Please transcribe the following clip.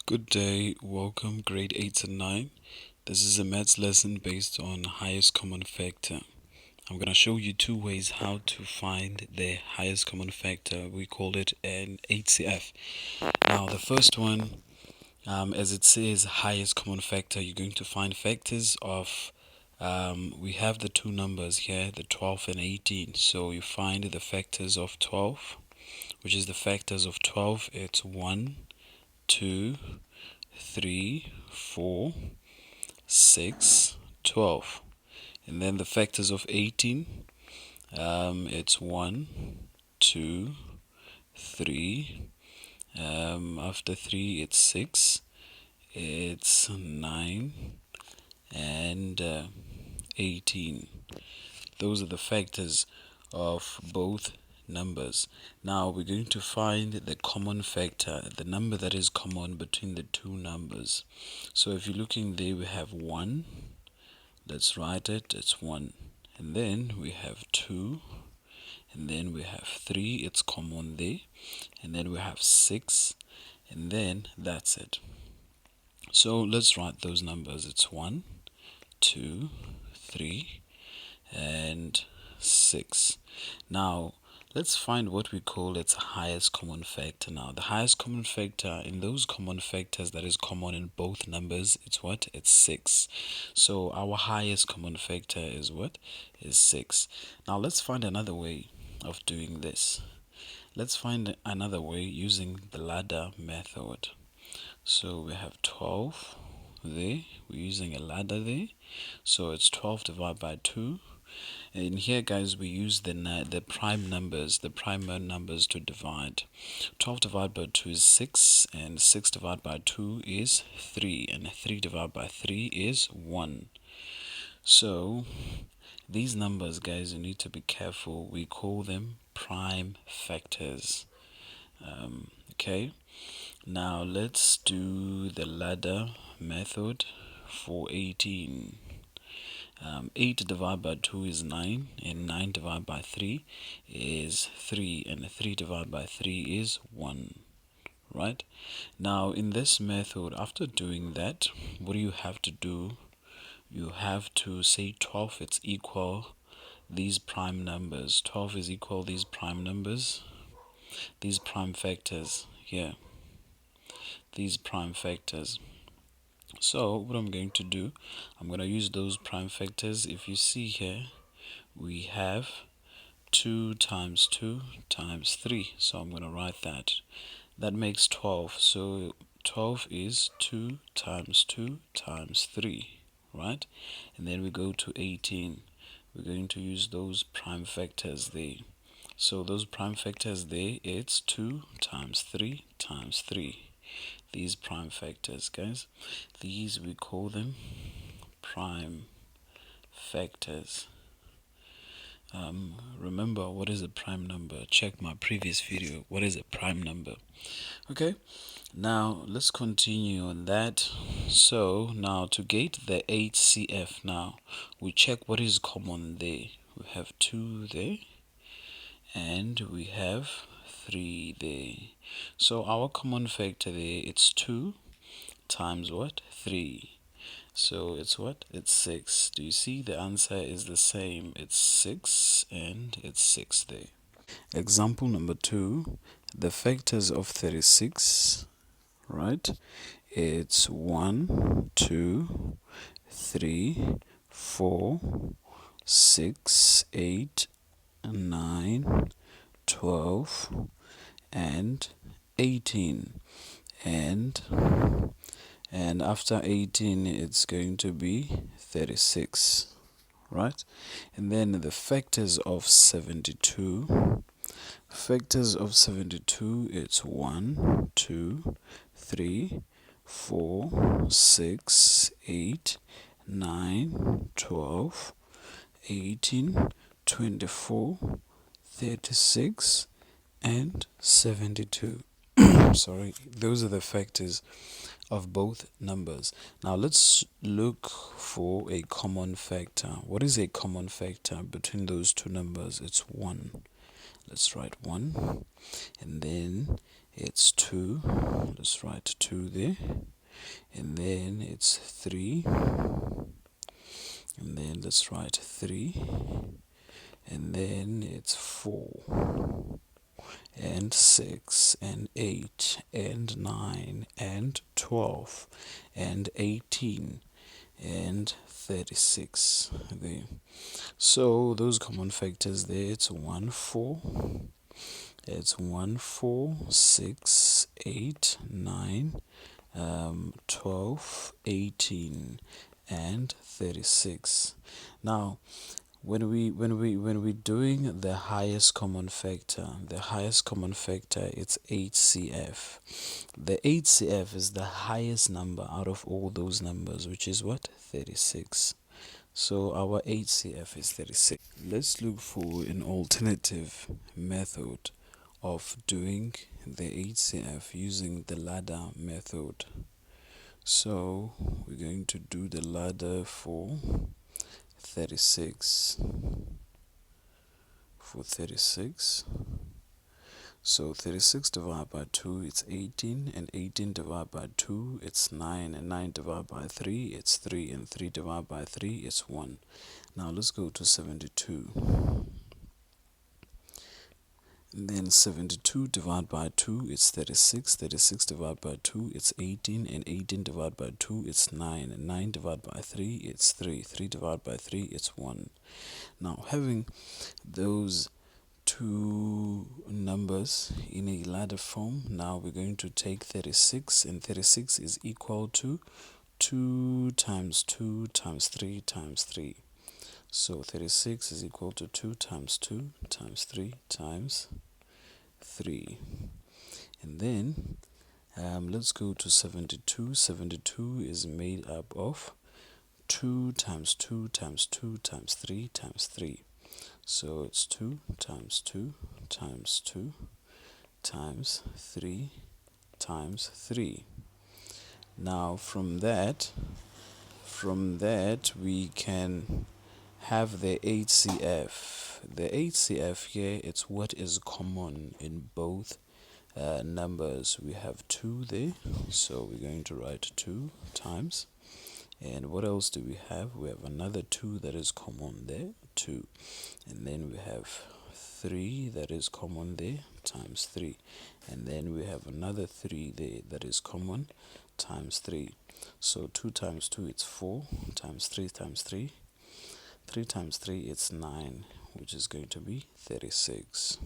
Good day, welcome grade 8 and 9. This is a maths lesson based on highest common factor. I'm going to show you two ways how to find the highest common factor. We call it an HCF. Now the first one, as it says highest common factor, you're going to find factors of, we have the two numbers here, the 12 and 18. So you find the factors of 12, which is the factors of 12. It's 1, 2, 3, 4, 6, 12. And then the factors of 18, it's 1, 2, 3. After 3, it's 6, it's 9, and 18. Those are the factors of both numbers. Now we're going to find the common factor, the number that is common between the two numbers. So if you're looking there, we have 1. Let's write it. It's 1. And then we have 2. And then we have 3. It's common there. And then we have 6. And then that's it. So let's write those numbers. It's 1, 2, 3, and 6. Now let's find what we call its highest common factor. Now the highest common factor in those common factors that is common in both numbers, it's what? It's 6. So our highest common factor is what? Is 6. Now let's find another way of doing this. Let's find another way using the ladder method. So we have 12 there, we're using a ladder there, so it's 12 divided by 2. And here, guys, we use the prime numbers, the prime numbers to divide. 12 divided by 2 is 6, and 6 divided by 2 is 3, and 3 divided by 3 is 1. So these numbers, guys, you need to be careful. We call them prime factors. Okay, now let's do the ladder method for 18. 8 divided by 2 is 9, and 9 divided by 3 is 3, and 3 divided by 3 is 1. Right? Now in this method, after doing that, what do you have to do? You have to say 12, it's equal these prime numbers. 12 is equal these prime numbers, these prime factors here, these prime factors. So what I'm going to do, I'm going to use those prime factors. If you see here, we have 2 times 2 times 3. So I'm going to write that. That makes 12. So 12 is 2 times 2 times 3, right? And then we go to 18. We're going to use those prime factors there. So those prime factors there, it's 2 times 3 times 3. These prime factors, guys, these we call them prime factors. Remember, what is a prime number? Check my previous video. What is a prime number? Okay, now let's continue on that. So now to get the HCF, now we check what is common there. We have 2 there, and we have 3 there. So our common factor there, it's 2 times what? 3. So it's what? It's 6. Do you see the answer is the same? It's 6, and it's 6 there. Example number 2, the factors of 36, right? It's 1, 2, 3, 4, 6, 8, 9, 12, and 18. And after 18, it's going to be 36, right? And then the factors of 72. Factors of 72, it's 1, 2, 3, 4, 6, 8, 9, 12, 18, 24, 36, and 72. Sorry, those are the factors of both numbers. Now let's look for a common factor. What is a common factor between those two numbers? It's 1. Let's write 1, and then it's 2. Let's write 2 there. And then it's 3. And then let's write 3. And then it's 4. And 6. And 8. And 9. And 12. And 18. And 36 there. So those common factors there, it's 1, 4. It's 1, 4, 6, 8, 9, 12, 18, and 36. Now, when we're doing the highest common factor, it's HCF. The HCF is the highest number out of all those numbers, which is what? 36. So our HCF is 36. Let's look for an alternative method of doing the HCF using the ladder method. So we're going to do the ladder for 36. So 36 divided by 2, it's 18, and 18 divided by 2, it's 9, and 9 divided by 3, it's 3, and 3 divided by 3, it's 1. Now let's go to 72. And then 72 divided by 2, it's 36. 36 divided by 2, it's 18. And 18 divided by 2, it's 9. And 9 divided by 3, it's 3. 3 divided by 3, it's 1. Now, having those two numbers in a ladder form, now we're going to take 36. And 36 is equal to 2 times 2 times 3 times 3. So 36 is equal to 2 times 2 times 3 times 3. And then let's go to 72. 72 is made up of 2 times 2 times 2 times 3 times 3. So it's 2 times 2 times 2 times 3 times 3. Now from that we can have the HCF. The HCF here, it's what is common in both numbers. We have 2 there, so we're going to write 2 times. And what else do we have? We have another 2 that is common there, 2. And then we have 3 that is common there, times 3. And then we have another 3 there that is common, times 3. So 2 times 2, it's 4, times 3 times 3. 3 times 3, it's 9, which is going to be 36.